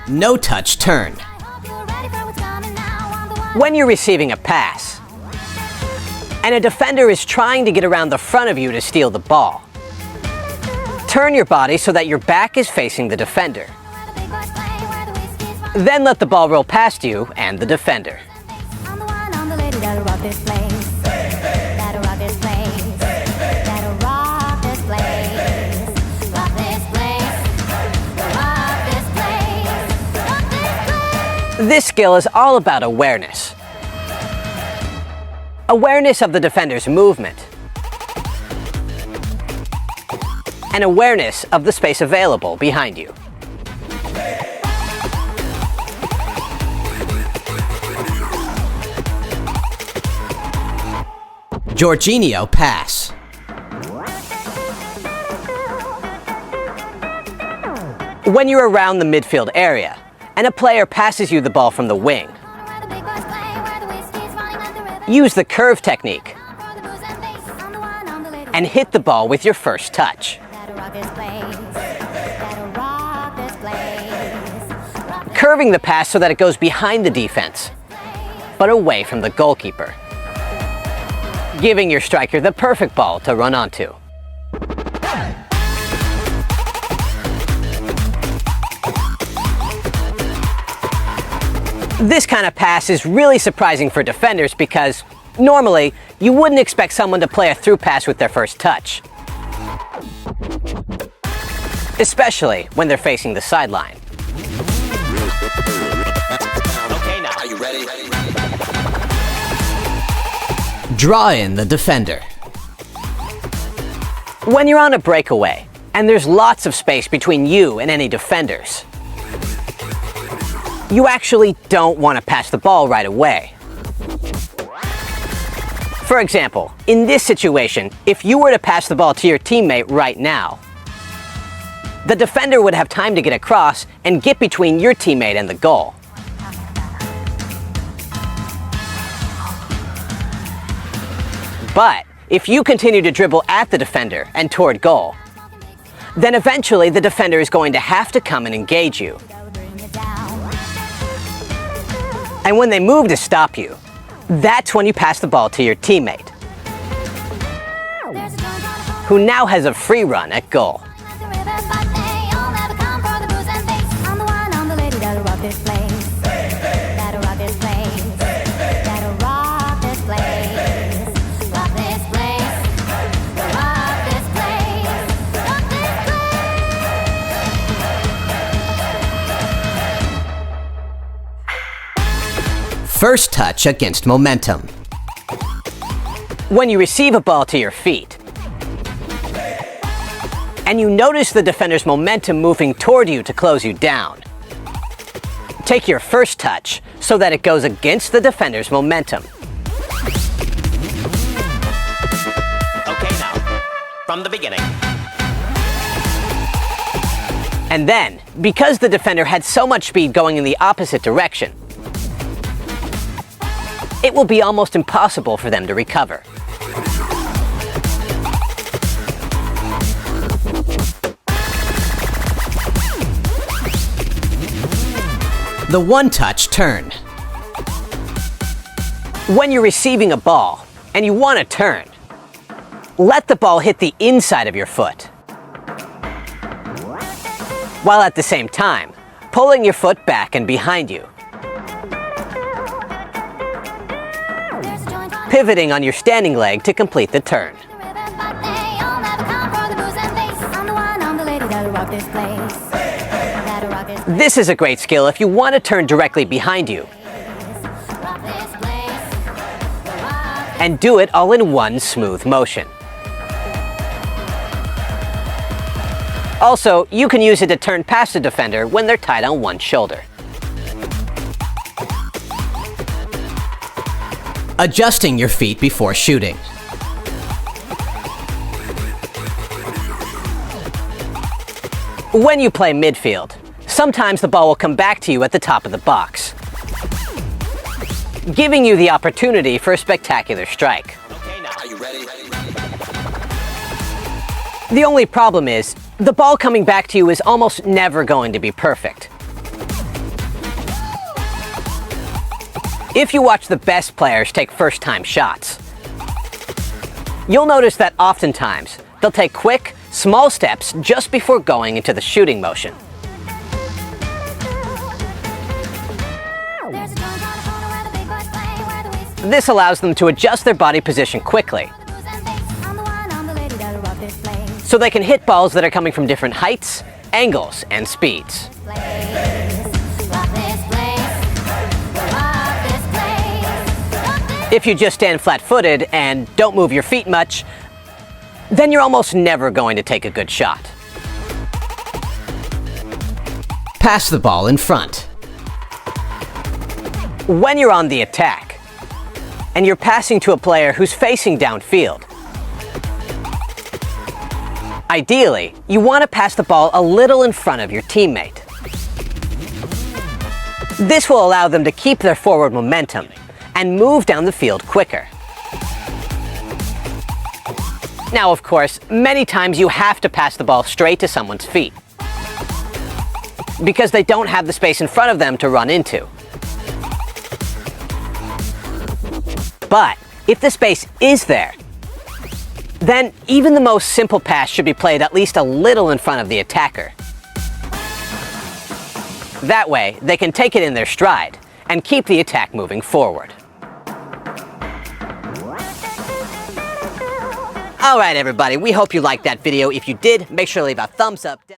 No-touch turn. When you're receiving a pass, and a defender is trying to get around the front of you to steal the ball, turn your body so that your back is facing the defender. Then let the ball roll past you and the defender. This skill is all about awareness. Awareness of the defender's movement. And awareness of the space available behind you. Jorginho pass. When you're around the midfield area, and a player passes you the ball from the wing, use the curve technique and hit the ball with your first touch. Curving the pass so that it goes behind the defense, but away from the goalkeeper, giving your striker the perfect ball to run onto. This kind of pass is really surprising for defenders because normally you wouldn't expect someone to play a through pass with their first touch, especially when they're facing the sideline. Okay, now, are you ready? Draw in the defender. When you're on a breakaway and there's lots of space between you and any defenders, you actually don't want to pass the ball right away. For example, in this situation, if you were to pass the ball to your teammate right now, the defender would have time to get across and get between your teammate and the goal. But if you continue to dribble at the defender and toward goal, then eventually the defender is going to have to come and engage you. And when they move to stop you, that's when you pass the ball to your teammate, who now has a free run at goal. First touch against momentum. When you receive a ball to your feet, and you notice the defender's momentum moving toward you to close you down, take your first touch so that it goes against the defender's momentum. Okay, now, from the beginning. And then, because the defender had so much speed going in the opposite direction, it will be almost impossible for them to recover. The one-touch turn. When you're receiving a ball and you want to turn, let the ball hit the inside of your foot, while at the same time pulling your foot back and behind you, pivoting on your standing leg to complete the turn. This is a great skill if you want to turn directly behind you, and do it all in one smooth motion. Also, you can use it to turn past a defender when they're tied on one shoulder. Adjusting your feet before shooting. When you play midfield, sometimes the ball will come back to you at the top of the box, giving you the opportunity for a spectacular strike. Okay, now, are you ready? The only problem is, the ball coming back to you is almost never going to be perfect. If you watch the best players take first-time shots, you'll notice that oftentimes they'll take quick, small steps just before going into the shooting motion. This allows them to adjust their body position quickly, so they can hit balls that are coming from different heights, angles, and speeds. If you just stand flat-footed and don't move your feet much, then you're almost never going to take a good shot. Pass the ball in front. When you're on the attack, and you're passing to a player who's facing downfield, ideally, you want to pass the ball a little in front of your teammate. This will allow them to keep their forward momentum and move down the field quicker. Now, of course, many times you have to pass the ball straight to someone's feet, because they don't have the space in front of them to run into. But if the space is there, then even the most simple pass should be played at least a little in front of the attacker. That way, they can take it in their stride and keep the attack moving forward. Alright everybody, we hope you liked that video. If you did, make sure to leave a thumbs up.